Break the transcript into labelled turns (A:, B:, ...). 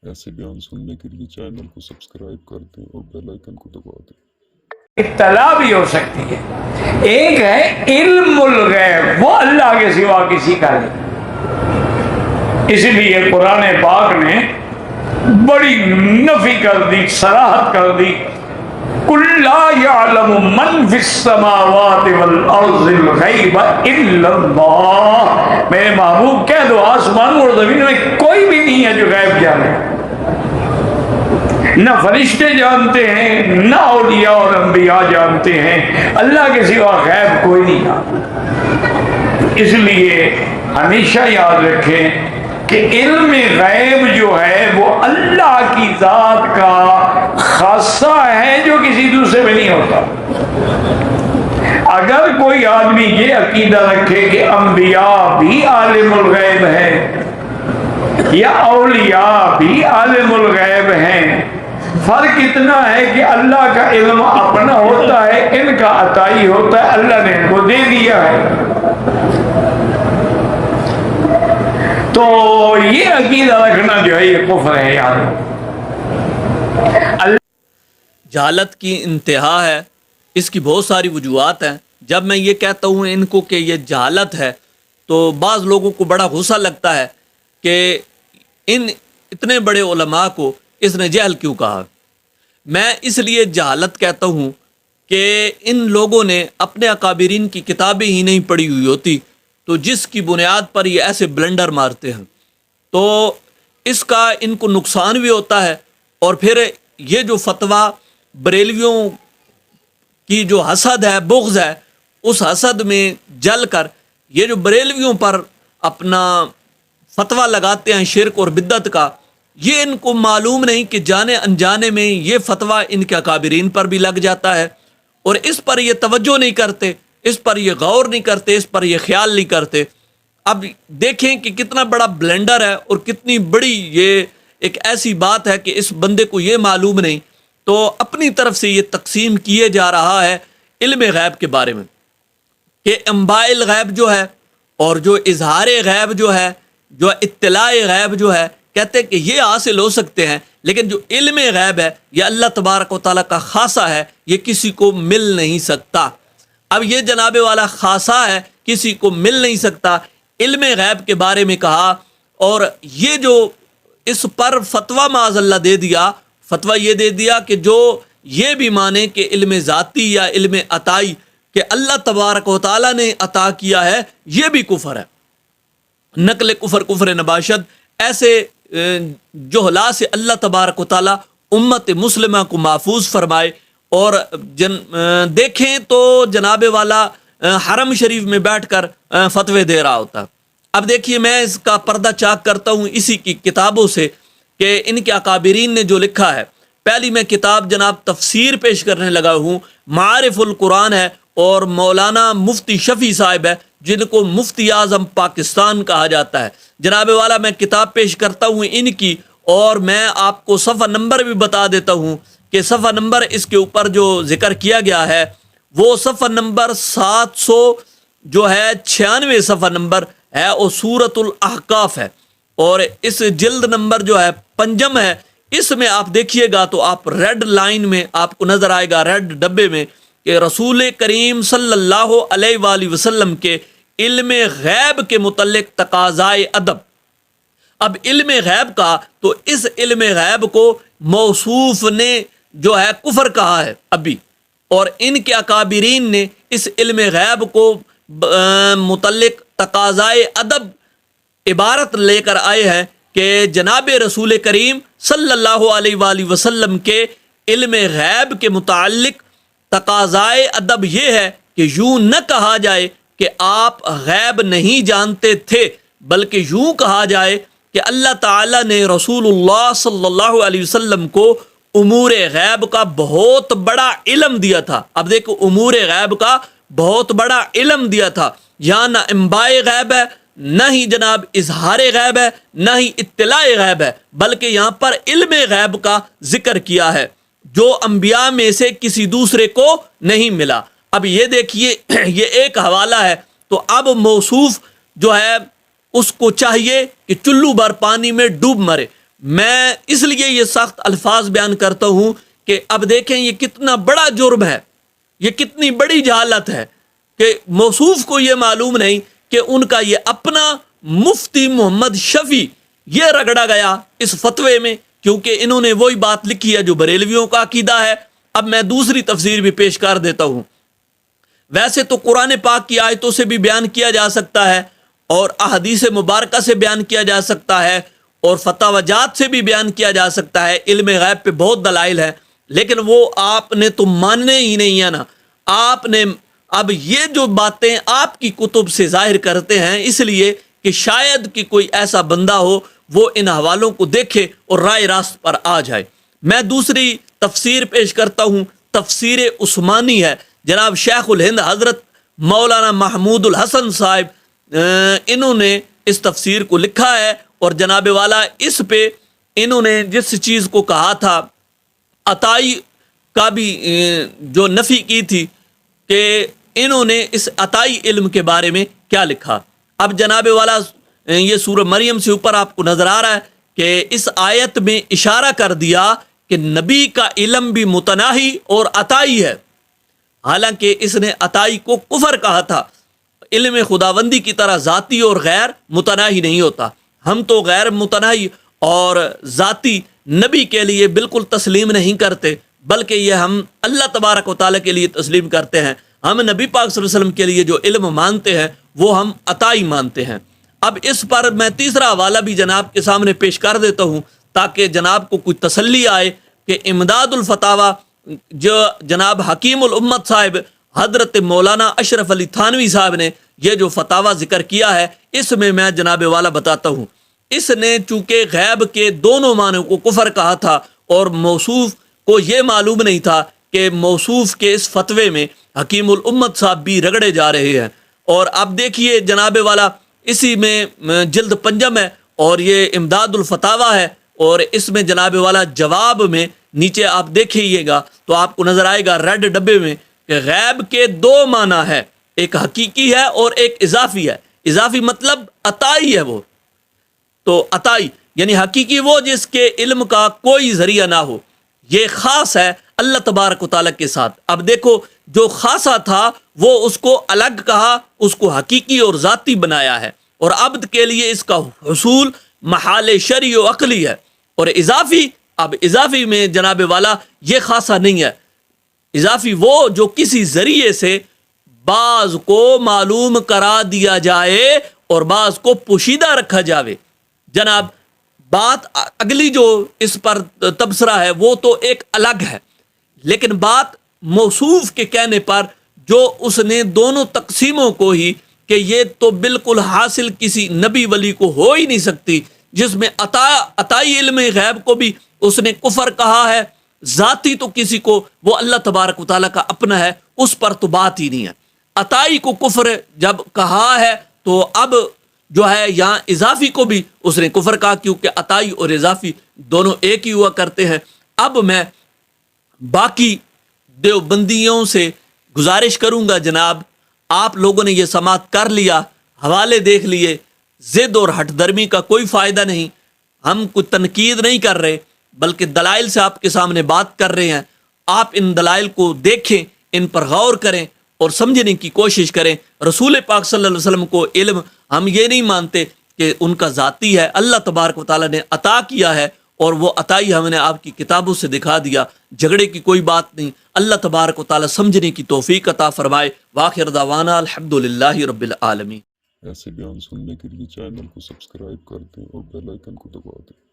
A: ایسے بیان سننے کے لیے چینل کو سبسکرائب کر دیں اور بیل آئیکن کو دبا دیں۔
B: اطلاع بھی ہو سکتی ہے۔ ایک ہے علم الغیب، وہ اللہ کے سوا کسی کا نہیں۔ اسی لیے قرآن پاک نے بڑی نفی کر دی، صراحت کر دی، قُلْ لَا يَعْلَمُ مَنْ فِي السَّمَاوَاتِ وَالْأَرْضِ الْغَيْبَ إِلَّا اللَّهُ۔ میرے محبوب کہہ دو آسمان اور زمین میں کوئی بھی نہیں ہے جو غیب جانے، نہ فرشتے جانتے ہیں، نہ اولیاء اور انبیاء جانتے ہیں، اللہ کے سوا غیب کوئی نہیں جانتا۔ اس لیے ہمیشہ یاد رکھیں کہ علم غیب جو ہے وہ اللہ کی ذات کا خاصہ ہے جو کسی دوسرے میں نہیں ہوتا۔ اگر کوئی آدمی یہ عقیدہ رکھے کہ انبیاء بھی عالم الغیب ہیں یا اولیاء بھی عالم الغیب ہیں، فرق اتنا ہے کہ اللہ کا علم اپنا ہوتا ہے، ان کا عطائی ہوتا ہے، اللہ نے ان کو دے دیا ہے۔ تو یہ عقیدہ رکھنا جو ہے یہ کفر ہے یار۔
C: جہالت کی انتہا ہے، اس کی بہت ساری وجوہات ہیں۔ جب میں یہ کہتا ہوں ان کو کہ یہ جہالت ہے تو بعض لوگوں کو بڑا غصہ لگتا ہے کہ ان اتنے بڑے علماء کو اس نے جہل کیوں کہا۔ میں اس لیے جہالت کہتا ہوں کہ ان لوگوں نے اپنے اکابرین کی کتابیں ہی نہیں پڑھی ہوئی ہوتی، تو جس کی بنیاد پر یہ ایسے بلنڈر مارتے ہیں تو اس کا ان کو نقصان بھی ہوتا ہے۔ اور پھر یہ جو فتویٰ بریلویوں کی جو حسد ہے، بغض ہے، اس حسد میں جل کر یہ جو بریلویوں پر اپنا فتویٰ لگاتے ہیں شرک اور بدعت کا، یہ ان کو معلوم نہیں کہ جانے انجانے میں یہ فتویٰ ان کے اکابرین پر بھی لگ جاتا ہے، اور اس پر یہ توجہ نہیں کرتے، اس پر یہ غور نہیں کرتے، اس پر یہ خیال نہیں کرتے۔ اب دیکھیں کہ کتنا بڑا بلنڈر ہے اور کتنی بڑی یہ ایک ایسی بات ہے کہ اس بندے کو یہ معلوم نہیں، تو اپنی طرف سے یہ تقسیم کیے جا رہا ہے علم غیب کے بارے میں کہ انباء الغیب جو ہے اور جو اظہار غیب جو ہے، جو اطلاع غیب جو ہے، کہتے ہیں کہ یہ حاصل ہو سکتے ہیں، لیکن جو علم غیب ہے یہ اللہ تبارک و تعالیٰ کا خاصہ ہے، یہ کسی کو مل نہیں سکتا۔ اب یہ جناب والا خاصہ ہے، کسی کو مل نہیں سکتا، علم غیب کے بارے میں کہا، اور یہ جو اس پر فتویٰ معاذ اللہ دے دیا، فتویٰ یہ دے دیا کہ جو یہ بھی مانے کہ علم ذاتی یا علم عطائی کہ اللہ تبارک و تعالیٰ نے عطا کیا ہے، یہ بھی کفر ہے، نقل کفر، کفر نباشد۔ ایسے جہلا سے اللہ تبارک و تعالیٰ امت مسلمہ کو محفوظ فرمائے۔ اور دیکھیں تو جناب والا حرم شریف میں بیٹھ کر فتوے دے رہا ہوتا۔ اب دیکھیے میں اس کا پردہ چاک کرتا ہوں اسی کی کتابوں سے کہ ان کے اکابرین نے جو لکھا ہے۔ پہلی میں کتاب جناب تفسیر پیش کرنے لگا ہوں، معارف القرآن ہے، اور مولانا مفتی شفیع صاحب ہے جن کو مفتی اعظم پاکستان کہا جاتا ہے۔ جناب والا میں کتاب پیش کرتا ہوں ان کی، اور میں آپ کو صفحہ نمبر بھی بتا دیتا ہوں کہ صفحہ نمبر اس کے اوپر جو ذکر کیا گیا ہے وہ صفحہ نمبر 700 جو ہے 96 صفحہ نمبر ہے، اور سورۃ الاحقاف ہے، اور اس جلد نمبر جو ہے 5 ہے، اس میں آپ دیکھیے گا تو آپ ریڈ لائن میں آپ کو نظر آئے گا، ریڈ ڈبے میں، کہ رسول کریم صلی اللہ علیہ وآلہ وسلم کے علم غیب کے متعلق تقاضائے ادب۔ اب علم غیب کا تو اس علم غیب کو موصوف نے جو ہے کفر کہا ہے ابھی، اور ان کے اکابرین نے اس علم غیب کو متعلق تقاضائے ادب عبارت لے کر آئے ہیں کہ جناب رسول کریم صلی اللہ علیہ وآلہ وسلم کے علم غیب کے متعلق تقاضائے ادب یہ ہے کہ یوں نہ کہا جائے کہ آپ غیب نہیں جانتے تھے، بلکہ یوں کہا جائے کہ اللہ تعالیٰ نے رسول اللہ صلی اللہ علیہ وسلم کو امور غیب کا بہت بڑا علم دیا تھا۔ اب دیکھو، امور غیب کا بہت بڑا علم دیا تھا، یہاں نہ انباء غیب ہے، نہ ہی جناب اظہار غیب ہے، نہ ہی اطلاع غیب ہے، بلکہ یہاں پر علم غیب کا ذکر کیا ہے جو انبیاء میں سے کسی دوسرے کو نہیں ملا۔ اب یہ دیکھیے، یہ ایک حوالہ ہے، تو اب موصوف جو ہے اس کو چاہیے کہ چلو بھر پانی میں ڈوب مرے، میں اس لیے یہ سخت الفاظ بیان کرتا ہوں کہ اب دیکھیں یہ کتنا بڑا جرم ہے، یہ کتنی بڑی جہالت ہے کہ موصوف کو یہ معلوم نہیں کہ ان کا یہ اپنا مفتی محمد شفیع یہ رگڑا گیا اس فتوے میں، کیونکہ انہوں نے وہی بات لکھی ہے جو بریلویوں کا عقیدہ ہے۔ اب میں دوسری تفسیر بھی پیش کر دیتا ہوں۔ ویسے تو قرآن پاک کی آیتوں سے بھی بیان کیا جا سکتا ہے، اور احادیث مبارکہ سے بیان کیا جا سکتا ہے، اور فتاوی جات سے بھی بیان کیا جا سکتا ہے۔ علم غیب پہ بہت دلائل ہے، لیکن وہ آپ نے تو ماننے ہی نہیں ہے نا۔ آپ نے اب یہ جو باتیں آپ کی کتب سے ظاہر کرتے ہیں، اس لیے کہ شاید کہ کوئی ایسا بندہ ہو وہ ان حوالوں کو دیکھے اور رائے راست پر آ جائے۔ میں دوسری تفسیر پیش کرتا ہوں، تفسیر عثمانی ہے، جناب شیخ الہند حضرت مولانا محمود الحسن صاحب انہوں نے اس تفسیر کو لکھا ہے، اور جناب والا اس پہ انہوں نے جس چیز کو کہا تھا عطائی کا بھی جو نفی کی تھی، کہ انہوں نے اس عطائی علم کے بارے میں کیا لکھا۔ اب جناب والا یہ سورہ مریم سے اوپر آپ کو نظر آ رہا ہے کہ اس آیت میں اشارہ کر دیا کہ نبی کا علم بھی متناہی اور عطائی ہے، حالانکہ اس نے عطائی کو کفر کہا تھا۔ علم خداوندی کی طرح ذاتی اور غیر متناہی نہیں ہوتا۔ ہم تو غیر متناہی اور ذاتی نبی کے لیے بالکل تسلیم نہیں کرتے، بلکہ یہ ہم اللہ تبارک و تعالیٰ کے لیے تسلیم کرتے ہیں۔ ہم نبی پاک صلی اللہ علیہ وسلم کے لیے جو علم مانتے ہیں وہ ہم عطائی مانتے ہیں۔ اب اس پر میں تیسرا حوالہ بھی جناب کے سامنے پیش کر دیتا ہوں تاکہ جناب کو کوئی تسلی آئے کہ امداد الفتاوی جو جناب حکیم الامت صاحب حضرت مولانا اشرف علی تھانوی صاحب نے یہ جو فتاوی ذکر کیا ہے، اس میں جناب والا بتاتا ہوں، اس نے چونکہ غیب کے دونوں معنوں کو کفر کہا تھا، اور موصوف کو یہ معلوم نہیں تھا کہ موصوف کے اس فتوے میں حکیم الامت صاحب بھی رگڑے جا رہے ہیں۔ اور اب دیکھیے جناب والا اسی میں جلد پنجم ہے، اور یہ امداد الفتاوی ہے، اور اس میں جناب والا جواب میں نیچے آپ دیکھیے گا تو آپ کو نظر آئے گا ریڈ ڈبے میں کہ غیب کے دو معنی ہے، ایک حقیقی ہے اور ایک اضافی ہے۔ اضافی مطلب عطائی ہے، وہ تو عطائی یعنی حقیقی وہ جس کے علم کا کوئی ذریعہ نہ ہو، یہ خاص ہے اللہ تبارک و تعالیٰ کے ساتھ۔ اب دیکھو جو خاصا تھا وہ اس کو الگ کہا، اس کو حقیقی اور ذاتی بنایا ہے، اور عبد کے لیے اس کا حصول محال شرعی و عقلی ہے۔ اور اضافی، اب اضافی میں جناب والا یہ خاصا نہیں ہے، اضافی وہ جو کسی ذریعے سے بعض کو معلوم کرا دیا جائے اور بعض کو پوشیدہ رکھا جاوے۔ جناب بات اگلی جو اس پر تبصرہ ہے وہ تو ایک الگ ہے، لیکن بات موصوف کے کہنے پر جو اس نے دونوں تقسیموں کو ہی کہ یہ تو بالکل حاصل کسی نبی ولی کو ہو ہی نہیں سکتی، جس میں عطائی علم غیب کو بھی اس نے کفر کہا ہے، ذاتی تو کسی کو وہ اللہ تبارک و تعالیٰ کا اپنا ہے، اس پر تو بات ہی نہیں ہے۔ عطائی کو کفر جب کہا ہے تو اب جو ہے یہاں اضافی کو بھی اس نے کفر کہا، کیونکہ عطائی اور اضافی دونوں ایک ہی ہوا کرتے ہیں۔ اب میں باقی دیوبندیوں سے گزارش کروں گا جناب، آپ لوگوں نے یہ سماعت کر لیا، حوالے دیکھ لیے، ضد اور ہٹ درمی کا کوئی فائدہ نہیں، ہم کوئی تنقید نہیں کر رہے بلکہ دلائل سے آپ کے سامنے بات کر رہے ہیں۔ آپ ان دلائل کو دیکھیں، ان پر غور کریں اور سمجھنے کی کوشش کریں۔ رسول پاک صلی اللہ علیہ وسلم کو علم ہم یہ نہیں مانتے کہ ان کا ذاتی ہے، اللہ تبارک و تعالیٰ نے عطا کیا ہے، اور وہ عطائی ہم نے آپ کی کتابوں سے دکھا دیا، جھگڑے کی کوئی بات نہیں۔ اللہ تبارک و تعالیٰ سمجھنے کی توفیق عطا فرمائے۔ وآخر دعوانا الحمدللہ رب العالمین۔
A: ایسے بیان سننے کے لیے چینل کو سبسکرائب کر دیں اور بیل آئیکن کو دبا دیں۔